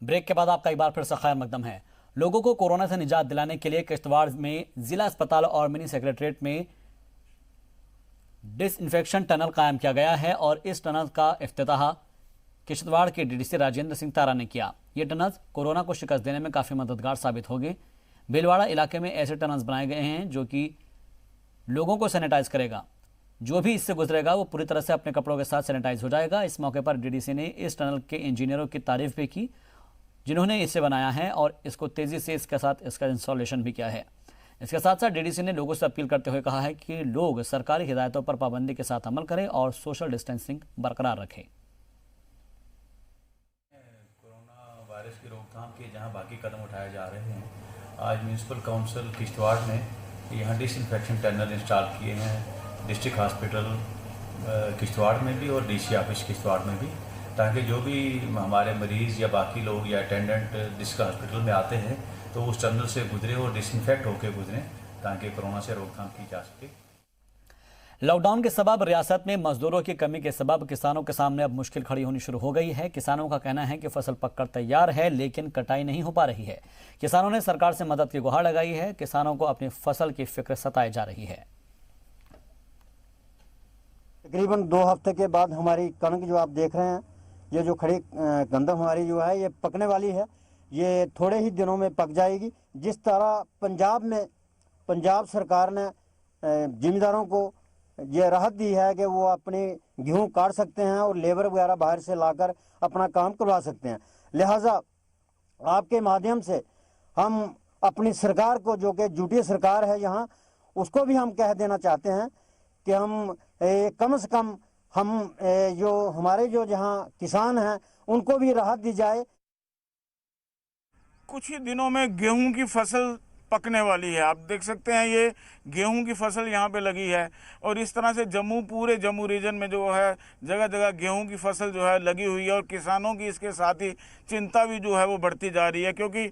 Break के बाद आपका एक बार फिर से खैर मकदम है। लोगों को कोरोना से निजात दिलाने के लिए किश्तवाड़ में जिला अस्पताल और मिनी सेक्रेटरीट में डिसइंफेक्शन टनल कायम किया गया है और इस टनल का इफ्तिताह किश्तवाड़ के डीडीसी राजेंद्र सिंह तारा ने किया। ये टनल कोरोना को शिकस्त देने में काफ़ी मददगार साबित होगी। भीलवाड़ा इलाके में ऐसे टनल्स बनाए गए हैं जो कि लोगों को सैनिटाइज करेगा। जो भी इससे गुजरेगा वो पूरी तरह से अपने कपड़ों के साथ सैनिटाइज हो जाएगा। इस मौके पर डीडीसी ने इस टनल के इंजीनियरों की तारीफ भी की जिन्होंने इसे बनाया है और इसको तेज़ी से इसके साथ इसका इंस्टॉलेशन भी किया है। इसके साथ साथ डीडीसी ने लोगों से अपील करते हुए कहा है कि लोग सरकारी हिदायतों पर पाबंदी के साथ अमल करें और सोशल डिस्टेंसिंग बरकरार रखें। कोरोना वायरस की रोकथाम के जहां बाकी कदम उठाए जा रहे हैं, आज म्यूनसिपल काउंसिल किश्तवाड़ ने यहाँ डिसइंफेक्शन टनल इंस्टॉल किए हैं डिस्ट्रिक्ट हॉस्पिटल किश्तवाड़ में भी और डीसी ऑफिस किश्तवाड़ में भी, ताकि जो भी हमारे मरीज़ या बाकी लोग या अटेंडेंट डिस्ट्रिक्ट हॉस्पिटल में आते हैं तो उस टनल से गुजरे और डिसइंफेक्ट होकर गुजरें ताकि कोरोना से रोकथाम की जा सके। लॉकडाउन के सबब रियासत में मजदूरों की कमी के सबब किसानों के सामने अब मुश्किल खड़ी होनी शुरू हो गई है। किसानों का कहना है कि फसल पककर तैयार है लेकिन कटाई नहीं हो पा रही है। किसानों ने सरकार से मदद की गुहार लगाई है। किसानों को अपनी फसल की फिक्र सताई जा रही है। तकरीबन 2 हफ्ते के बाद हमारी कणक जो आप देख रहे हैं, ये जो खड़ी गंदम हमारी जो है ये पकने वाली है। ये थोड़े ही दिनों में पक जाएगी। जिस तरह पंजाब सरकार ने जिम्मेदारों को ये राहत दी है कि वो अपनी गेहूं काट सकते हैं और लेबर वगैरह बाहर से लाकर अपना काम करवा सकते हैं, लिहाजा आपके माध्यम से हम अपनी सरकार को, जो कि झूठी सरकार है यहाँ, उसको भी हम कह देना चाहते हैं कि हम कम से कम हम जो हमारे जो जहाँ किसान हैं उनको भी राहत दी जाए। कुछ ही दिनों में गेहूं की फसल पकने वाली है। आप देख सकते हैं ये गेहूं की फसल यहाँ पे लगी है और इस तरह से पूरे जम्मू रीजन में जो है जगह जगह गेहूं की फसल जो है लगी हुई है और किसानों की इसके साथ ही चिंता भी जो है वो बढ़ती जा रही है, क्योंकि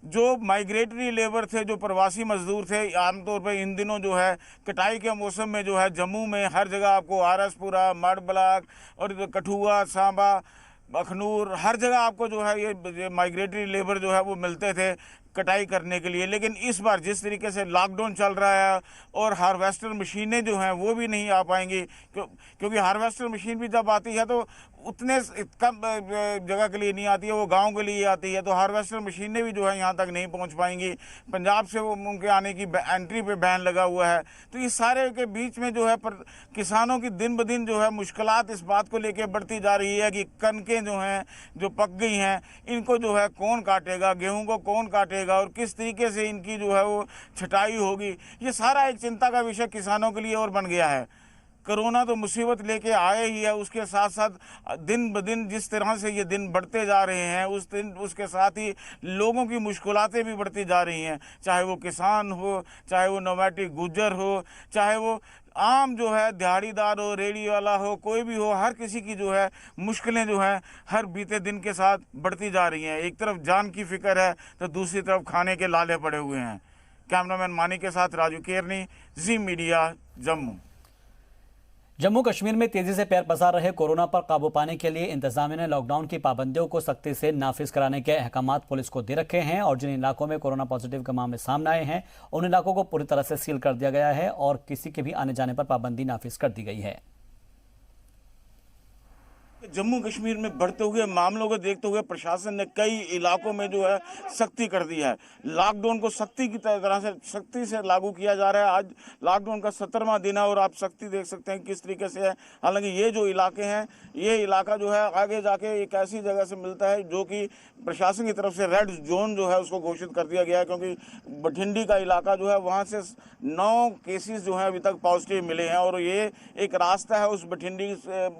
जो माइग्रेटरी लेबर थे, जो प्रवासी मजदूर थे, आमतौर पर इन दिनों जो है कटाई के मौसम में जो है जम्मू में हर जगह आपको आरसपुरा, मड ब्लॉक और कठुआ, सांबा, अखनूर, हर जगह आपको जो है ये माइग्रेटरी लेबर जो है वो मिलते थे कटाई करने के लिए। लेकिन इस बार जिस तरीके से लॉकडाउन चल रहा है और हार्वेस्टर मशीनें जो हैं वो भी नहीं आ पाएंगी, क्योंकि हार्वेस्टर मशीन भी जब आती है तो उतने कम जगह के लिए नहीं आती है, वो गांव के लिए आती है, तो हार्वेस्टर मशीनें भी जो है यहाँ तक नहीं पहुँच पाएंगी। पंजाब से वो उनके आने की एंट्री पे बैन लगा हुआ है। तो इस सारे के बीच में जो है पर किसानों की दिन ब दिन जो है मुश्किलात इस बात को लेकर बढ़ती जा रही है कि कणकें जो हैं जो पक गई हैं इनको जो है कौन काटेगा, गेहूँ को कौन काटेगा और किस तरीके से इनकी जो है वो छटाई होगी। ये सारा एक चिंता का विषय किसानों के लिए और बन गया है। कोरोना तो मुसीबत लेके आए ही है, उसके साथ साथ दिन ब दिन जिस तरह से ये दिन बढ़ते जा रहे हैं उसके साथ ही लोगों की मुश्किलातें भी बढ़ती जा रही हैं, चाहे वो किसान हो, चाहे वो नौमाटी गुज्जर हो, चाहे वो आम जो है दिहाड़ीदार हो, रेडी वाला हो, कोई भी हो, हर किसी की जो है मुश्किलें जो है हर बीते दिन के साथ बढ़ती जा रही हैं। एक तरफ जान की फिक्र है तो दूसरी तरफ खाने के लाले पड़े हुए हैं। कैमरामैन मानी के साथ राजू केरनी, जी मीडिया, जम्मू। जम्मू कश्मीर में तेजी से पैर पसार रहे कोरोना पर काबू पाने के लिए इंतजामिया ने लॉकडाउन की पाबंदियों को सख्ती से नाफिज कराने के अहकामात पुलिस को दे रखे हैं और जिन इलाकों में कोरोना पॉजिटिव के मामले सामने आए हैं उन इलाकों को पूरी तरह से सील कर दिया गया है और किसी के भी आने जाने पर पाबंदी नाफिज कर दी गई है। जम्मू कश्मीर में बढ़ते हुए मामलों को देखते हुए प्रशासन ने कई इलाकों में जो है सख्ती कर दी है। लॉकडाउन को सख्ती से लागू किया जा रहा है। आज लॉकडाउन का 17वां दिन है और आप सख्ती देख सकते हैं किस तरीके से है। हालांकि ये जो इलाके हैं, ये इलाका जो है आगे जाके एक ऐसी जगह से मिलता है जो कि प्रशासन की तरफ से रेड जोन जो है उसको घोषित कर दिया गया है, क्योंकि बठिंडी का इलाका जो है वहाँ से 9 केसेस जो है अभी तक पॉजिटिव मिले हैं और ये एक रास्ता है उस बठिंडी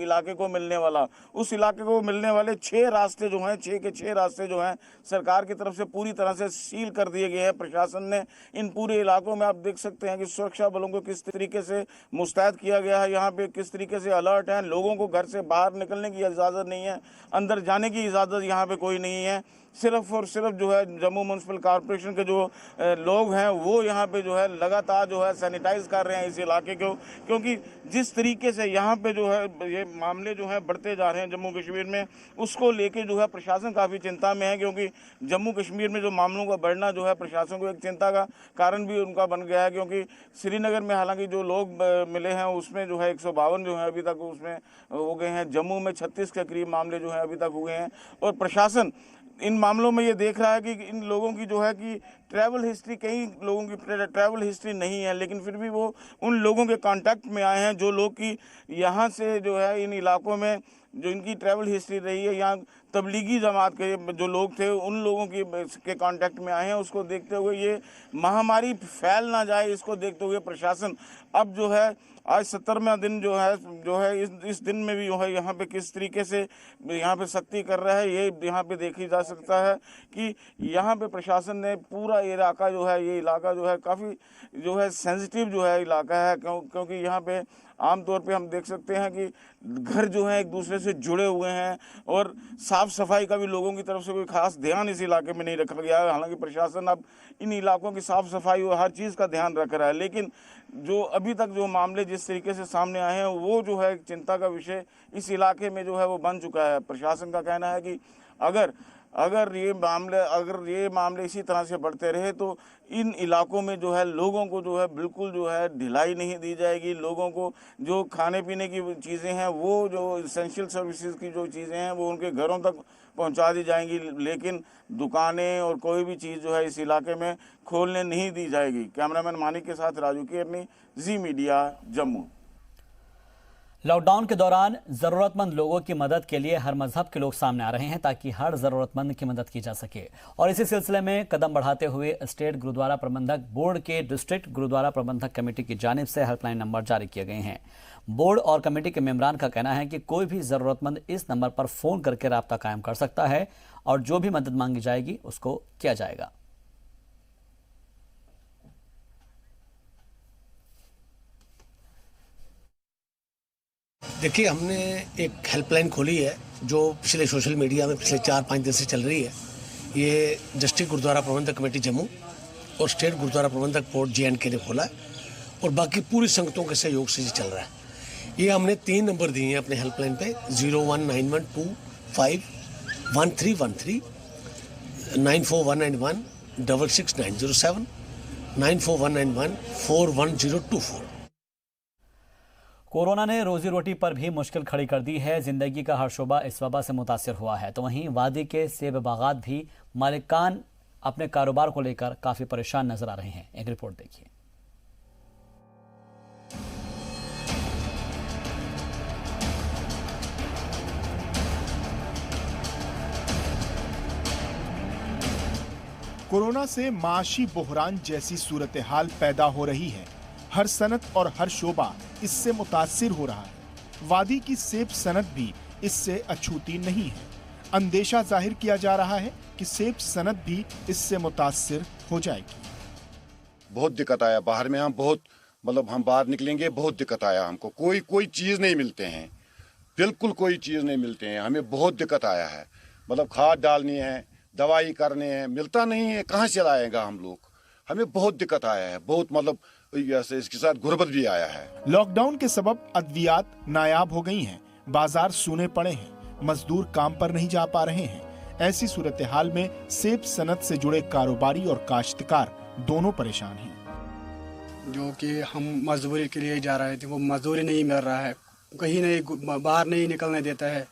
इलाके को मिलने वाला। उस इलाके को मिलने वाले 6 रास्ते जो हैं, 6 के 6 रास्ते जो हैं सरकार की तरफ से पूरी तरह से सील कर दिए गए हैं। प्रशासन ने इन पूरे इलाकों में आप देख सकते हैं कि सुरक्षा बलों को किस तरीके से मुस्तैद किया गया है। यहाँ पे किस तरीके से अलर्ट हैं। लोगों को घर से बाहर निकलने की इजाज़त नहीं है, अंदर जाने की इजाज़त यहाँ पे कोई नहीं है। सिर्फ और सिर्फ जो है जम्मू म्यूनसिपल कॉरपोरेशन के जो लोग हैं वो यहाँ पे जो है लगातार जो है सैनिटाइज कर रहे हैं इस इलाके को, क्योंकि जिस तरीके से यहाँ पे जो है ये मामले जो है बढ़ते जा रहे हैं जम्मू कश्मीर में, उसको लेके जो है प्रशासन काफ़ी चिंता में है, क्योंकि जम्मू कश्मीर में जो मामलों का बढ़ना जो है प्रशासन को एक चिंता का कारण भी उनका बन गया है। क्योंकि श्रीनगर में हालांकि जो लोग मिले हैं उसमें जो है 152 जो है अभी तक उसमें हो गए हैं, जम्मू में 36 के करीब मामले जो है अभी तक हुए हैं, और प्रशासन इन मामलों में ये देख रहा है कि इन लोगों की जो है कि ट्रैवल हिस्ट्री, कई लोगों की ट्रैवल हिस्ट्री नहीं है, लेकिन फिर भी वो उन लोगों के कांटेक्ट में आए हैं जो लोग कि यहाँ से जो है इन इलाकों में जो इनकी ट्रैवल हिस्ट्री रही है, यहाँ तबलीगी जमात के जो लोग थे उन लोगों के कांटेक्ट में आए हैं। उसको देखते हुए ये महामारी फैल ना जाए, इसको देखते हुए प्रशासन अब जो है आज 70वां दिन जो है इस दिन में भी जो है यहाँ पे किस तरीके से यहाँ पे सख्ती कर रहा है, ये यहाँ पे देखी जा सकता है कि यहाँ पे प्रशासन ने पूरा इलाका जो है, ये इलाका जो है काफ़ी जो है सेंसिटिव जो है इलाका है, क्योंकि यहाँ पे आमतौर पे हम देख सकते हैं कि घर जो है एक दूसरे से जुड़े हुए हैं, और साफ़ सफाई का भी लोगों की तरफ से कोई खास ध्यान इस इलाके में नहीं रखा गया है। हालांकि प्रशासन अब इन इलाकों की साफ़ सफाई और हर चीज़ का ध्यान रख रहा है, लेकिन जो अभी तक जो मामले जिस तरीके से सामने आए हैं वो जो है चिंता का विषय इस इलाके में जो है वो बन चुका है। प्रशासन का कहना है कि अगर ये मामले इसी तरह से बढ़ते रहे तो इन इलाकों में जो है लोगों को जो है बिल्कुल जो है ढिलाई नहीं दी जाएगी। लोगों को जो खाने पीने की चीज़ें हैं, वो जो इसेंशियल सर्विसेज की जो चीज़ें हैं वो उनके घरों तक पहुंचा दी जाएंगी, लेकिन दुकानें और कोई भी चीज़ जो है इस इलाके में खोलने नहीं दी जाएगी। कैमरामैन मानिक के साथ राजू केरनी, जी मीडिया, जम्मू। लॉकडाउन के दौरान जरूरतमंद लोगों की मदद के लिए हर मजहब के लोग सामने आ रहे हैं ताकि हर जरूरतमंद की मदद की जा सके, और इसी सिलसिले में कदम बढ़ाते हुए स्टेट गुरुद्वारा प्रबंधक बोर्ड के डिस्ट्रिक्ट गुरुद्वारा प्रबंधक कमेटी की जानिब से हेल्पलाइन नंबर जारी किए गए हैं। बोर्ड और कमेटी के मेंबरान का कहना है कि कोई भी जरूरतमंद इस नंबर पर फोन करके राब्ता कायम कर सकता है और जो भी मदद मांगी जाएगी उसको किया जाएगा। देखिए, हमने एक हेल्पलाइन खोली है जो पिछले सोशल मीडिया में पिछले 4-5 दिन से चल रही है। ये डिस्ट्रिक्ट गुरुद्वारा प्रबंधक कमेटी जम्मू और स्टेट गुरुद्वारा प्रबंधक बोर्ड JNK ने खोला है, और बाकी पूरी संगतों के सहयोग से ये चल रहा है। ये हमने 3 नंबर दिए हैं अपने हेल्पलाइन पे, 0191251313, 9419 66907, 9419 41024। कोरोना ने रोजी रोटी पर भी मुश्किल खड़ी कर दी है। जिंदगी का हर शोबा इस वबा से मुतासिर हुआ है, तो वहीं वादी के सेब बागात भी मालिकान अपने कारोबार को लेकर काफी परेशान नजर आ रहे हैं। एक रिपोर्ट देखिए। कोरोना से माशी बुहरान जैसी सूरत हाल पैदा हो रही है। हर सनत और हर शोबा इससे मुतासिर हो रहा है। वादी की सेब सनत भी इससे अछूती नहीं है। अंदेशा जाहिर किया जा रहा है कि सेब सनत भी इससे मुतासिर हो जाएगी। बहुत दिक्कत आया बाहर में, हम बाहर निकलेंगे बहुत दिक्कत आया हमको। कोई चीज़ नहीं मिलते हैं, बिल्कुल कोई चीज़ नहीं मिलते हैं। हमें बहुत दिक्कत आया है, खाद डालनी है, दवाई करने हैं, मिलता नहीं है, कहाँ से लाएगा हम लोग। हमें बहुत दिक्कत आया है, बहुत इसके साथ गुर्बत भी आया है। लॉकडाउन के सबब अद्वियात नायाब हो गई हैं, बाजार सूने पड़े हैं, मजदूर काम पर नहीं जा पा रहे हैं। ऐसी सूरत हाल में सेब सनत से जुड़े कारोबारी और काश्तकार दोनों परेशान हैं। जो कि हम मजदूरी के लिए जा रहे थे, वो मजदूरी नहीं मिल रहा है, कहीं नहीं, बाहर नहीं निकलने देता है।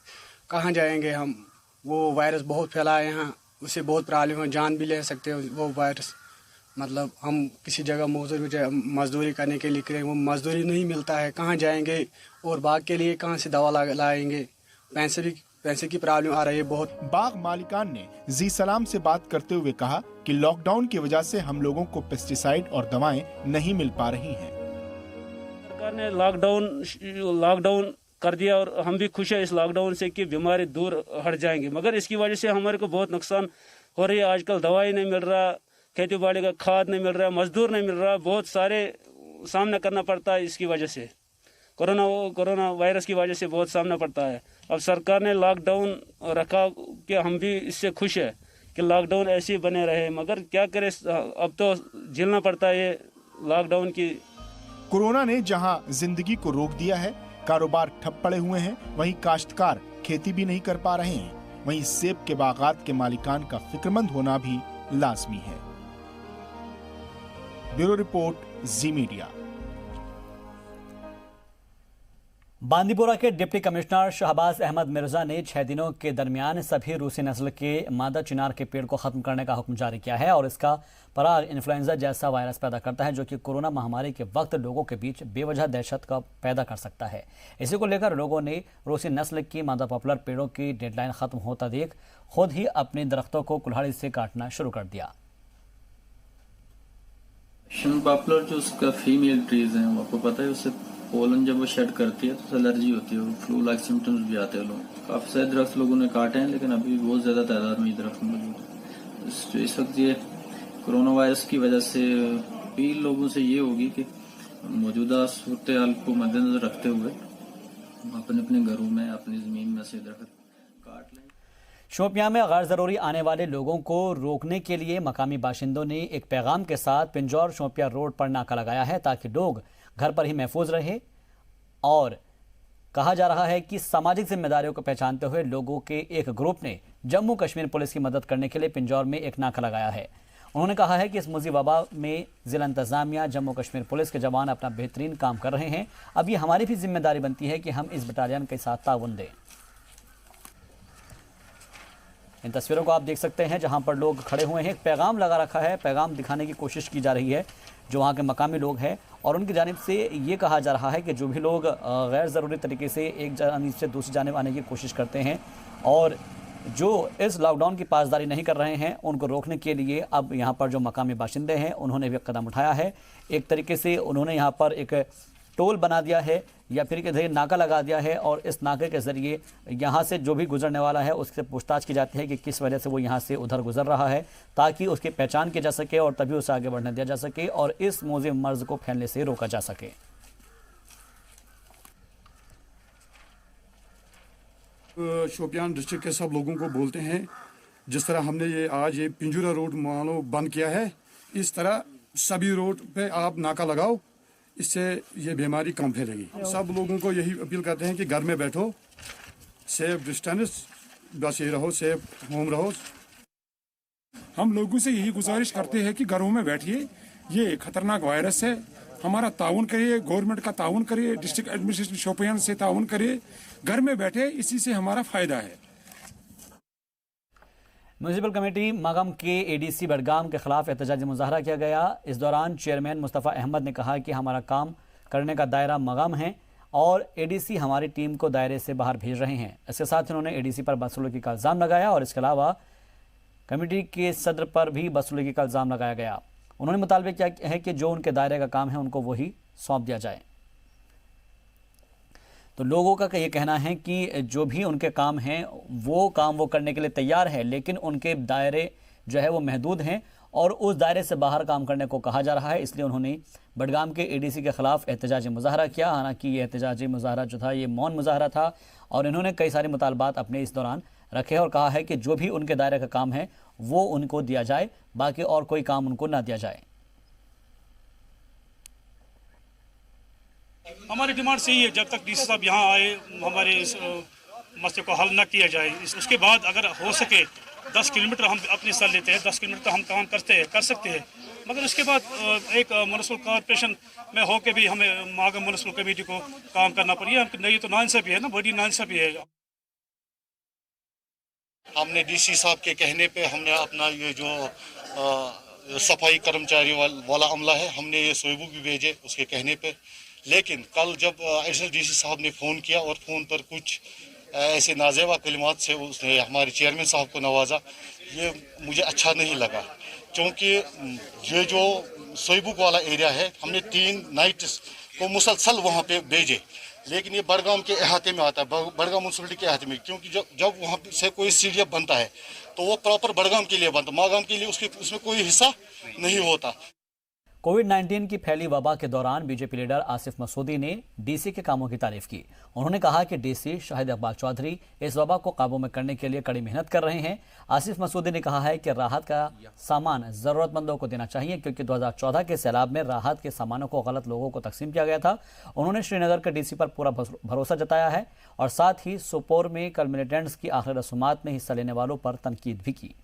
कहाँ जाएंगे हम? वो वायरस बहुत फैला है यहाँ, उससे बहुत प्रॉब्लम है, जान भी ले सकते हैं वो वायरस। हम किसी जगह मजदूरी करने के लिए वो मजदूरी नहीं मिलता है, कहाँ जाएंगे? और बाग के लिए कहाँ से दवा लाएंगे? पैसे की प्रॉब्लम आ रही है बहुत। बाग मालिकान ने जी सलाम से बात करते हुए कहा कि लॉकडाउन की वजह से हम लोगों को पेस्टिसाइड और दवाएं नहीं मिल पा रही हैं। सरकार ने लॉकडाउन कर दिया और हम भी खुश है इस लॉकडाउन से कि बीमारी दूर हट जाएंगी, मगर इसकी वजह से हमारे को बहुत नुकसान हो रही है। आजकल दवाई नहीं मिल रहा, खेती बाड़ी का खाद नहीं मिल रहा, मजदूर नहीं मिल रहा, बहुत सारे सामना करना पड़ता है। इसकी वजह से कोरोना वायरस की वजह से बहुत सामना पड़ता है। अब सरकार ने लॉकडाउन रखा कि हम भी इससे खुश है कि लॉकडाउन ऐसे ही बने रहे, मगर क्या करें, अब तो झेलना पड़ता है ये लॉकडाउन की। कोरोना ने जहां जिंदगी को रोक दिया है, कारोबार ठप पड़े हुए हैं, वहीं काश्तकार खेती भी नहीं कर पा रहे हैं। वहीं सेब के बागात के मालिकान का फिक्रमंद होना भी लाजमी है। ब्यूरो रिपोर्ट, जी मीडिया। बांदीपोरा के डिप्टी कमिश्नर शहबाज अहमद मिर्जा ने 6 दिनों के दरमियान सभी रूसी नस्ल के मादा चिनार के पेड़ को खत्म करने का हुक्म जारी किया है और इसका पराग इन्फ्लुएंजा जैसा वायरस पैदा करता है जो कि कोरोना महामारी के वक्त लोगों के बीच बेवजह दहशत का पैदा कर सकता है। इसी को लेकर लोगों ने रूसी नस्ल की मादा पॉपुलर पेड़ों की डेडलाइन खत्म होता देख खुद ही अपने दरख्तों को कुल्हाड़ी से काटना शुरू कर दिया। पॉपुलर जो उसका फीमेल ट्रीज हैं, आपको पता है, उससे पोलन जब वो शेड करती है तो एलर्जी होती है, फ्लू लाइक सिम्टम्स भी आते हैं। लोग काफी सारे दरख्त लोगों ने काटे हैं, लेकिन अभी बहुत ज्यादा तादाद में दरख्त मौजूद है। इस वक्त ये कोरोना वायरस की वजह से अपील लोगों से ये होगी कि मौजूदा सूरत हाल को मद्देनजर रखते हुए अपने अपने घरों में, अपनी जमीन में से दरख्त काट लें। शोपियां में गैर जरूरी आने वाले लोगों को रोकने के लिए मकामी बाशिंदों ने एक पैगाम के साथ पिंजौर शोपिया रोड पर नाका लगाया है ताकि लोग घर पर ही महफूज रहे। और कहा जा रहा है कि सामाजिक जिम्मेदारियों को पहचानते हुए लोगों के एक ग्रुप ने जम्मू कश्मीर पुलिस की मदद करने के लिए पिंजौर में एक नाका लगाया है। उन्होंने कहा है कि इस मुसीबत वबा में जिला इंतजामिया, जम्मू कश्मीर पुलिस के जवान अपना बेहतरीन काम कर रहे हैं। अब ये हमारी भी जिम्मेदारी बनती है कि हम इस बटालियन के साथ ताउन दें। इन तस्वीरों को आप देख सकते हैं जहां पर लोग खड़े हुए हैं, एक पैगाम लगा रखा है, पैगाम दिखाने की कोशिश की जा रही है जो वहाँ के मकामी लोग हैं। और उनकी जानिब से ये कहा जा रहा है कि जो भी लोग गैर ज़रूरी तरीके से एक जानिब से दूसरी जानिब आने की कोशिश करते हैं और जो इस लॉकडाउन की पासदारी नहीं कर रहे हैं, उनको रोकने के लिए अब यहाँ पर जो मकामी बाशिंदे हैं उन्होंने भी कदम उठाया है। एक तरीके से उन्होंने यहाँ पर एक टोल बना दिया है या फिर के नाका लगा दिया है और इस नाके के ज़रिए यहाँ से जो भी गुजरने वाला है उससे पूछताछ की जाती है कि किस वजह से वो यहाँ से उधर गुजर रहा है, ताकि उसकी पहचान की जा सके और तभी उसे आगे बढ़ने दिया जा सके और इस मौजूद मर्ज को फैलने से रोका जा सके। शोपियान डिस्ट्रिक्ट के सब लोगों को बोलते हैं, जिस तरह हमने ये आज ये पिंजौरा रोड मानो बंद किया है, इस तरह सभी रोड पे आप नाका लगाओ, इससे ये बीमारी कम फैलेगी। सब लोगों को यही अपील करते हैं कि घर में बैठो, सेफ डिस्टेंस, बस ये रहो, सेफ होम रहो। हम लोगों से यही गुजारिश करते हैं कि घरों में बैठिए, ये खतरनाक वायरस है, हमारा ताउन करिए, गवर्नमेंट का ताउन करिए, डिस्ट्रिक्ट एडमिनिस्ट्रेशन शोपियान से ताउन करिए, घर में बैठे, इसी से हमारा फायदा है। म्यूनिसिपल कमेटी मगम के एडीसी बडगाम के खिलाफ एहतजाजी मुजाहरा किया गया। इस दौरान चेयरमैन मुस्तफ़ा अहमद ने कहा कि हमारा काम करने का दायरा मगम है और एडीसी हमारी टीम को दायरे से बाहर भेज रहे हैं। इसके साथ उन्होंने एडीसी पर बदसलूकी का इल्ज़ाम लगाया और इसके अलावा कमेटी के सदर पर भी बदसलूकी का इल्ज़ाम लगाया गया। उन्होंने मुतालबे किया है कि जो उनके दायरे का काम है उनको वही सौंप दिया जाए। तो लोगों का ये कहना है कि जो भी उनके काम हैं वो काम वो करने के लिए तैयार है, लेकिन उनके दायरे जो है वो महदूद हैं और उस दायरे से बाहर काम करने को कहा जा रहा है। इसलिए उन्होंने बडगाम के एडीसी के खिलाफ एहतजाजी मुजाहरा किया। हालांकि ये एहतजाजी मुजाहरा जो था ये मौन मुजाहरा था और इन्होंने कई सारे मुतालबात अपने इस दौरान रखे और कहा है कि जो भी उनके दायरे का काम है वो उनको दिया जाए, बाकी और कोई काम उनको ना दिया जाए। हमारी डिमांड सही है, जब तक डीसी साहब यहाँ आए हमारे इस मसले को हल न किया जाए, उसके बाद अगर हो सके 10 किलोमीटर हम अपने सर लेते हैं, 10 किलोमीटर हम काम कर सकते हैं, मगर उसके बाद एक म्युनिसिपल कॉर्पोरेशन में होके भी हमें मागम म्युनिसिपल कमेटी को काम करना पड़ेगा। नहीं तो नाइंसाफी है ना, बड़ी नाइंसाफी है। हमने डीसी साहब के कहने पे हमने अपना ये जो सफाई कर्मचारी वाला अमला है, हमने ये सोयबू भी भेजे उसके कहने पे। लेकिन कल जब एडिशनल डीसी साहब ने फ़ोन किया और फ़ोन पर कुछ ऐसे नाजेवा कलिमात से उसने हमारे चेयरमैन साहब को नवाजा, ये मुझे अच्छा नहीं लगा, क्योंकि ये जो सोयबुक वाला एरिया है हमने 3 नाइट्स को मुसलसल वहाँ पे भेजे, लेकिन ये बडगाम के अहाते में आता है, बडगाम म्यूनसिपलिटी के अहाते में, क्योंकि जब वहाँ से कोई सीढ़ियाँ बनता है तो वो प्रॉपर बडगाम के लिए बनता, मागाम के लिए उसमें कोई हिस्सा नहीं होता। कोविड-19 की फैली वबा के दौरान बीजेपी लीडर आसिफ मसूदी ने डीसी के कामों की तारीफ की। उन्होंने कहा कि डीसी शाहिद इकबाल चौधरी इस वबा को काबू में करने के लिए कड़ी मेहनत कर रहे हैं। आसिफ मसूदी ने कहा है कि राहत का सामान जरूरतमंदों को देना चाहिए, क्योंकि 2014 के सैलाब में राहत के सामानों को गलत लोगों को तकसीम किया गया था। उन्होंने श्रीनगर के डीसी पर पूरा भरोसा जताया है और साथ ही सोपोर में कल मिलिटेंट्स की आखिरी रसूमात में हिस्सा लेने वालों पर तनकीद भी की।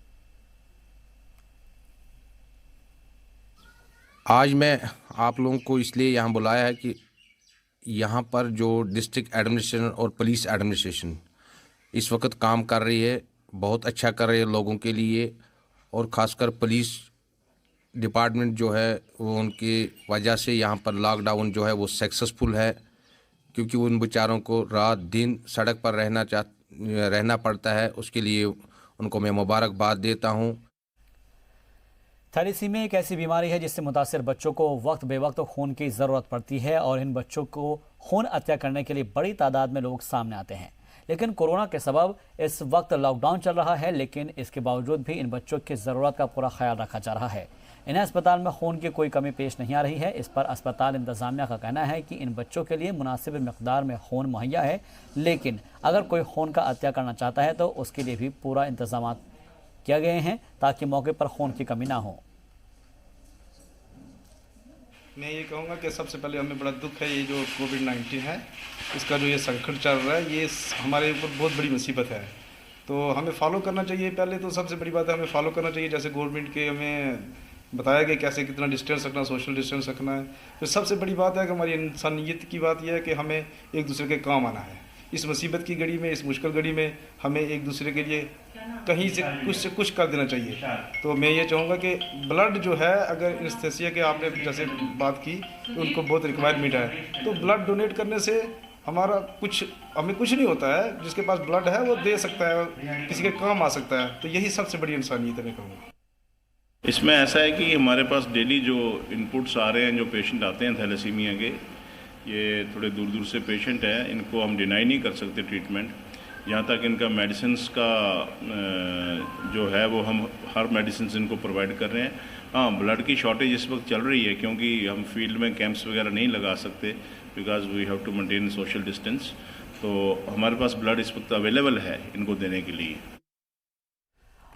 आज मैं आप लोगों को इसलिए यहाँ बुलाया है कि यहाँ पर जो डिस्ट्रिक्ट एडमिनिस्ट्रेशन और पुलिस एडमिनिस्ट्रेशन इस वक्त काम कर रही है, बहुत अच्छा कर रही है लोगों के लिए, और ख़ासकर पुलिस डिपार्टमेंट जो है वो उनकी वजह से यहाँ पर लॉकडाउन जो है वो सक्सेसफुल है, क्योंकि उन बेचारों को रात दिन सड़क पर रहना पड़ता है। उसके लिए उनको मैं मुबारकबाद देता हूँ। थैलेसीमिया एक ऐसी बीमारी है जिससे मुतासिर बच्चों को वक्त बेवक्त खून की ज़रूरत पड़ती है और इन बच्चों को खून अत्या करने के लिए बड़ी तादाद में लोग सामने आते हैं। लेकिन कोरोना के सबब इस वक्त लॉकडाउन चल रहा है, लेकिन इसके बावजूद भी इन बच्चों की ज़रूरत का पूरा ख्याल रखा जा रहा है। इन्हें अस्पताल में खून की कोई कमी पेश नहीं आ रही है। इस पर अस्पताल इंतज़ामिया का कहना है कि इन बच्चों के लिए मुनासिब मकदार में खून मुहैया है, लेकिन अगर कोई खून का अत्या करना चाहता है तो उसके लिए भी पूरा इंतजाम किए गए हैं ताकि मौके पर खून की कमी ना हो। मैं ये कहूँगा कि सबसे पहले हमें बड़ा दुख है, ये जो कोविड-19 है इसका जो ये संकट चल रहा है, ये हमारे ऊपर बहुत बड़ी मुसीबत है। तो हमें फॉलो करना चाहिए। पहले तो सबसे बड़ी बात है हमें फॉलो करना चाहिए, जैसे गवर्नमेंट के हमें बताया गया कैसे कितना डिस्टेंस रखना, सोशल डिस्टेंस रखना है। तो सबसे बड़ी बात है कि हमारी इंसानियत की बात यह है कि हमें एक दूसरे के काम आना है। इस मुसीबत की घड़ी में, इस मुश्किल घड़ी में हमें एक दूसरे के लिए कहीं से कुछ कर देना चाहिए। तो मैं ये चाहूँगा कि ब्लड जो है, अगर एनेस्थीसिया के आपने जैसे बात की तो उनको बहुत रिक्वायरमेंट है, तो ब्लड डोनेट करने से हमें कुछ नहीं होता है। जिसके पास ब्लड है वो दे सकता है, किसी के काम आ सकता है। तो यही सबसे बड़ी इंसानियत है मैं कहूँगा। इसमें ऐसा है कि हमारे पास डेली जो इनपुट्स आ रहे हैं, जो पेशेंट आते हैं थैलेसीमिया के, ये थोड़े दूर दूर से पेशेंट हैं, इनको हम डिनाई नहीं कर सकते ट्रीटमेंट। यहाँ तक इनका मेडिसिन्स का जो है वो हम हर मेडिसिन इनको प्रोवाइड कर रहे हैं। हाँ, ब्लड की शॉर्टेज इस वक्त चल रही है, क्योंकि हम फील्ड में कैंप्स वगैरह नहीं लगा सकते because we have to maintain social distance. तो हमारे पास ब्लड इस वक्त अवेलेबल है इनको देने के लिए।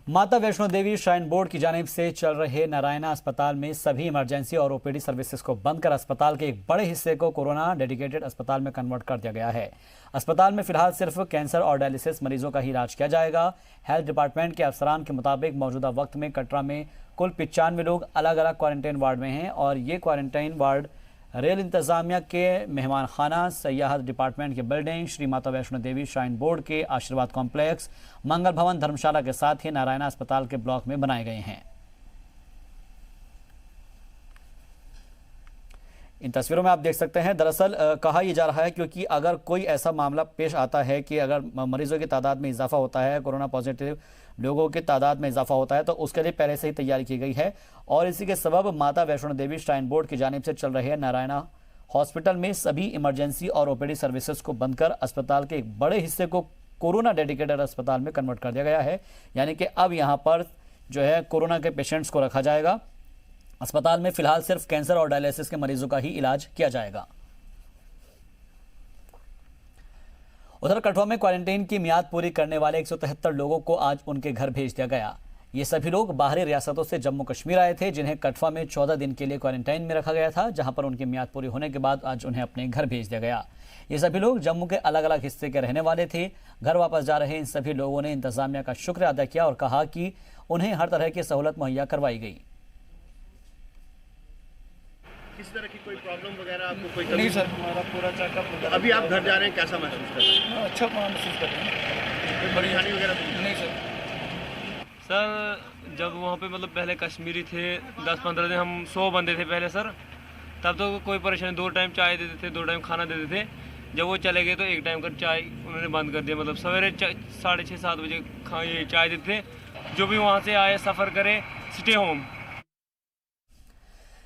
माता वैष्णो देवी श्राइन बोर्ड की जानिब से चल रहे नारायणा अस्पताल में सभी इमरजेंसी और ओपीडी सर्विसेज को बंद कर अस्पताल के एक बड़े हिस्से को कोरोना डेडिकेटेड अस्पताल में कन्वर्ट कर दिया गया है। अस्पताल में फिलहाल सिर्फ कैंसर और डायलिसिस मरीजों का ही इलाज किया जाएगा। हेल्थ डिपार्टमेंट के अफसरान के मुताबिक मौजूदा वक्त में कटरा में कुल 95 लोग अलग अलग क्वारंटाइन वार्ड में हैं और ये क्वारंटाइन वार्ड रेल इंतजामिया के मेहमान खाना, सयाहत डिपार्टमेंट की building, Shri Mata Vaishno Devi shrine board के आशीर्वाद कॉम्प्लेक्स, मंगल भवन, धर्मशाला के साथ ही नारायणा अस्पताल के ब्लॉक में बनाए गए हैं। इन तस्वीरों में आप देख सकते हैं, दरअसल कहा यह जा रहा है क्योंकि अगर कोई ऐसा मामला पेश आता है कि अगर मरीजों की तादाद में इजाफा होता है, कोरोना पॉजिटिव लोगों की तादाद में इजाफा होता है, तो उसके लिए पहले से ही तैयारी की गई है और इसी के सबब माता वैष्णो देवी श्राइन बोर्ड की जानिब से चल रहे नारायणा हॉस्पिटल में सभी इमरजेंसी और ओपीडी सर्विसेज को बंद कर अस्पताल के एक बड़े हिस्से को कोरोना डेडिकेटेड अस्पताल में कन्वर्ट कर दिया गया है। यानी कि अब यहाँ पर जो है कोरोना के पेशेंट्स को रखा जाएगा। अस्पताल में फिलहाल सिर्फ कैंसर और डायलिसिस के मरीजों का ही इलाज किया जाएगा। उधर कठुआ में क्वारंटाइन की मियाद पूरी करने वाले 173 लोगों को आज उनके घर भेज दिया गया। ये सभी लोग बाहरी रियासतों से जम्मू कश्मीर आए थे, जिन्हें कठुआ में 14 दिन के लिए क्वारंटाइन में रखा गया था, जहां पर उनकी मियाद पूरी होने के बाद आज उन्हें अपने घर भेज दिया गया। ये सभी लोग जम्मू के अलग अलग हिस्से के रहने वाले थे। घर वापस जा रहे इन सभी लोगों ने इंतजामिया का शुक्र अदा किया और कहा कि उन्हें हर तरह की सहूलत मुहैया करवाई गई। किस तरह की कोई प्रॉब्लम वगैरह आपको कोई नहीं सर, हमारा पूरा चेकअप। अभी आप घर जा रहे हैं, कैसा महसूस कर रहे हैं? अच्छा महसूस कर रहे हैं। कोई परेशानी वगैरह नहीं सर, जब वहाँ पे मतलब पहले कश्मीरी थे 10-15 दिन, हम 100 बंदे थे पहले सर, तब तो कोई परेशानी, 2 टाइम चाय देते थे, 2 टाइम खाना देते थे। जब वो चले गए तो 1 टाइम का चाय उन्होंने बंद कर दिया। मतलब सवेरे 6:30-7 बजे ये चाय देते थे। जो भी वहाँ से आए, सफ़र करे, स्टे होम।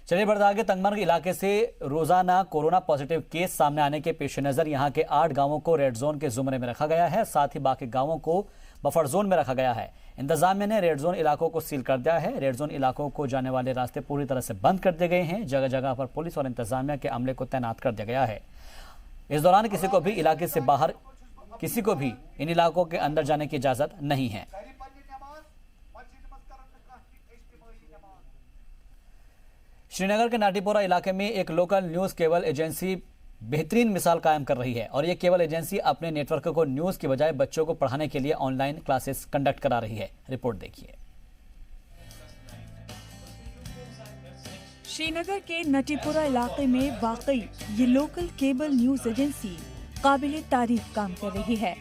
चलिए बढ़ते आगे। तंगमर्ग इलाके से रोजाना कोरोना पॉजिटिव केस सामने आने के पेश नजर यहां के 8 गांवों को रेड जोन के जुमरे में रखा गया है, साथ ही बाकी गांवों को बफर जोन में रखा गया है। इंतजामिया ने रेड जोन इलाकों को सील कर दिया है। रेड जोन इलाकों को जाने वाले रास्ते पूरी तरह से बंद कर दिए गए हैं। जगह जगह पर पुलिस और इंतजामिया के अमले को तैनात कर दिया गया है। इस दौरान किसी को भी इलाके से बाहर, किसी को भी इन इलाकों के अंदर जाने की इजाजत नहीं है। श्रीनगर के नाटीपोरा इलाके में एक लोकल न्यूज केबल एजेंसी बेहतरीन मिसाल कायम कर रही है और ये केबल एजेंसी अपने नेटवर्क को न्यूज की बजाय बच्चों को पढ़ाने के लिए ऑनलाइन क्लासेस कंडक्ट करा रही है। रिपोर्ट देखिए। श्रीनगर के नटीपुरा इलाके में वाकई ये लोकल केबल न्यूज एजेंसी काबिले तारीफ काम कर रही है।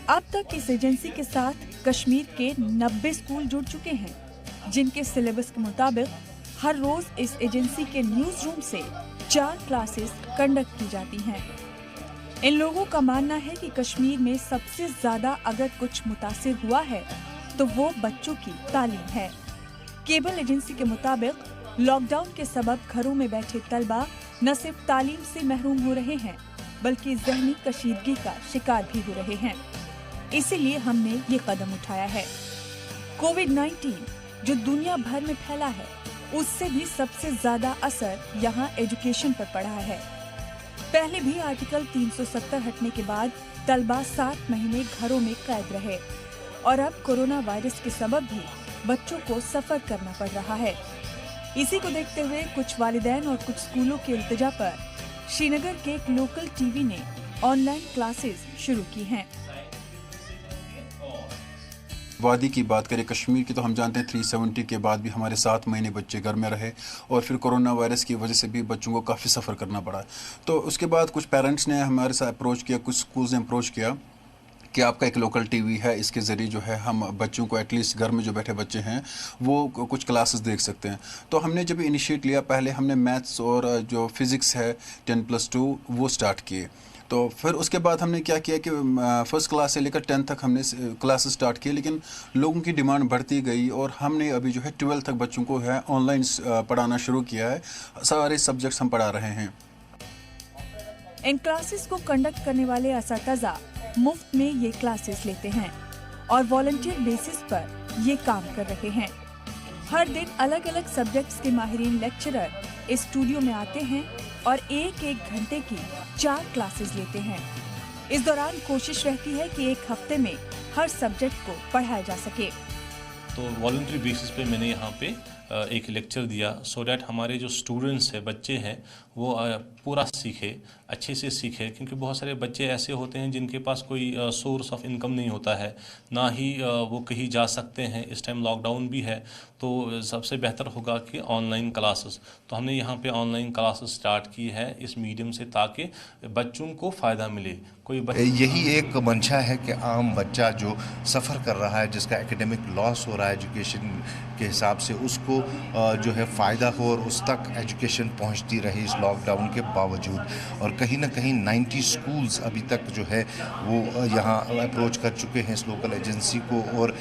अब तक इस एजेंसी के साथ कश्मीर के 90 स्कूल जुड़ चुके हैं, जिनके सिलेबस के मुताबिक हर रोज इस एजेंसी के न्यूज रूम से 4 क्लासेस कंडक्ट की जाती हैं। इन लोगों का मानना है कि कश्मीर में सबसे ज्यादा अगर कुछ मुतासिर हुआ है तो वो बच्चों की तालीम है। केबल एजेंसी के मुताबिक लॉकडाउन के सबब घरों में बैठे तलबा न सिर्फ तालीम से महरूम हो रहे हैं बल्कि ज़हनी कशीदगी का शिकार भी हो रहे हैं। इसीलिए हमने ये कदम उठाया है। कोविड-19 जो दुनिया भर में फैला है, उससे भी सबसे ज्यादा असर यहाँ एजुकेशन पर पड़ा है। पहले भी आर्टिकल 370 हटने के बाद तलबा 7 महीने घरों में कैद रहे और अब कोरोना वायरस के सबब भी बच्चों को सफर करना पड़ रहा है। इसी को देखते हुए कुछ वालिदैन और कुछ स्कूलों के इल्तिजा पर श्रीनगर के एक लोकल टीवी ने ऑनलाइन क्लासेस शुरू की हैं। वादी की बात करें कश्मीर की, तो हम जानते हैं 370 के बाद भी हमारे 7 महीने बच्चे घर में रहे और फिर कोरोना वायरस की वजह से भी बच्चों को काफ़ी सफ़र करना पड़ा। तो उसके बाद कुछ पेरेंट्स ने हमारे साथ अप्रोच किया, कुछ स्कूल्स ने अप्रोच किया कि आपका एक लोकल टीवी है, इसके ज़रिए जो है हम बच्चों को एटलीस्ट घर में जो बैठे बच्चे हैं वो कुछ क्लासेस देख सकते हैं। तो हमने जब इनिशिएट लिया, पहले हमने मैथ्स और जो फिज़िक्स है 10+2 वो स्टार्ट किए। तो फिर उसके बाद हमने क्या किया कि फर्स्ट क्लास से लेकर 10 तक हमने क्लासेस स्टार्ट किए, लेकिन लोगों की डिमांड बढ़ती गई और हमने अभी जो है 12 तक बच्चों को है ऑनलाइन पढ़ाना शुरू किया है। सारे सब्जेक्ट्स हम पढ़ा रहे हैं। इन क्लासेस को कंडक्ट करने वाले असातिज़ा मुफ्त में ये क्लासेस लेते हैं और वॉलंटियर बेसिस पर ये काम कर रहे हैं। हर दिन अलग अलग सब्जेक्ट्स के माहिरीन लेक्चरर इस स्टूडियो में आते हैं और एक घंटे की 4 क्लासेस लेते हैं। इस दौरान कोशिश रहती है कि एक हफ्ते में हर सब्जेक्ट को पढ़ाया जा सके। तो वॉलंटरी बेसिस पे मैंने यहाँ पे एक लेक्चर दिया सो डैट हमारे जो स्टूडेंट्स हैं, बच्चे हैं, वो पूरा सीखे, अच्छे से सीखे, क्योंकि बहुत सारे बच्चे ऐसे होते हैं जिनके पास कोई सोर्स ऑफ इनकम नहीं होता है, ना ही वो कहीं जा सकते हैं। इस टाइम लॉकडाउन भी है, तो सबसे बेहतर होगा कि ऑनलाइन क्लासेस। तो हमने यहाँ पे ऑनलाइन क्लासेस स्टार्ट की है इस मीडियम से, ताकि बच्चों को फ़ायदा मिले। यही एक मंशा है कि आम बच्चा जो सफ़र कर रहा है, जिसका एकेडमिक लॉस हो रहा है एजुकेशन के हिसाब से, उसको जो है फ़ायदा हो और उस तक एजुकेशन पहुंचती रहे इस लॉकडाउन के बावजूद। और कहीं ना कहीं 90 स्कूल्स अभी तक जो है वो यहाँ अप्रोच कर चुके हैं इस लोकल एजेंसी को और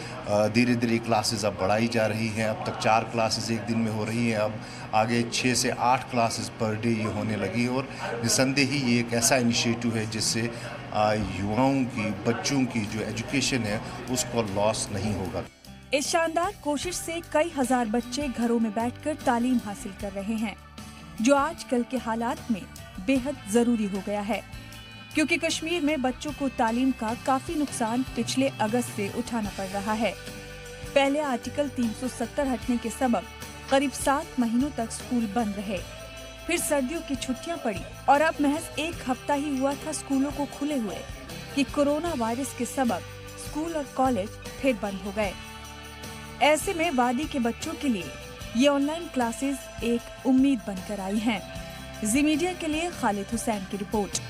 धीरे धीरे क्लासेस अब बढ़ाई जा रही हैं। अब तक 4 क्लासेस एक दिन में हो रही हैं, अब आगे 6 से 8 क्लासेस पर डे ये होने लगी। और निसंदेह ही ये एक ऐसा इनिशिएटिव है जिससे युवाओं की, बच्चों की जो एजुकेशन है उसको लॉस नहीं होगा। इस शानदार कोशिश से कई हजार बच्चे घरों में बैठकर तालीम हासिल कर रहे हैं, जो आजकल के हालात में बेहद जरूरी हो गया है, क्योंकि कश्मीर में बच्चों को तालीम का काफी नुकसान पिछले अगस्त से उठाना पड़ रहा है। पहले आर्टिकल 370 हटने के सबब करीब 7 महीनों तक स्कूल बंद रहे, फिर सर्दियों की छुट्टियां पड़ी और अब महज 1 हफ्ता ही हुआ था स्कूलों को खुले हुए कि कोरोना वायरस के सबब स्कूल और कॉलेज फिर बंद हो गए। ऐसे में वादी के बच्चों के लिए ये ऑनलाइन क्लासेस एक उम्मीद बनकर आई हैं। जी मीडिया के लिए खालिद हुसैन की रिपोर्ट।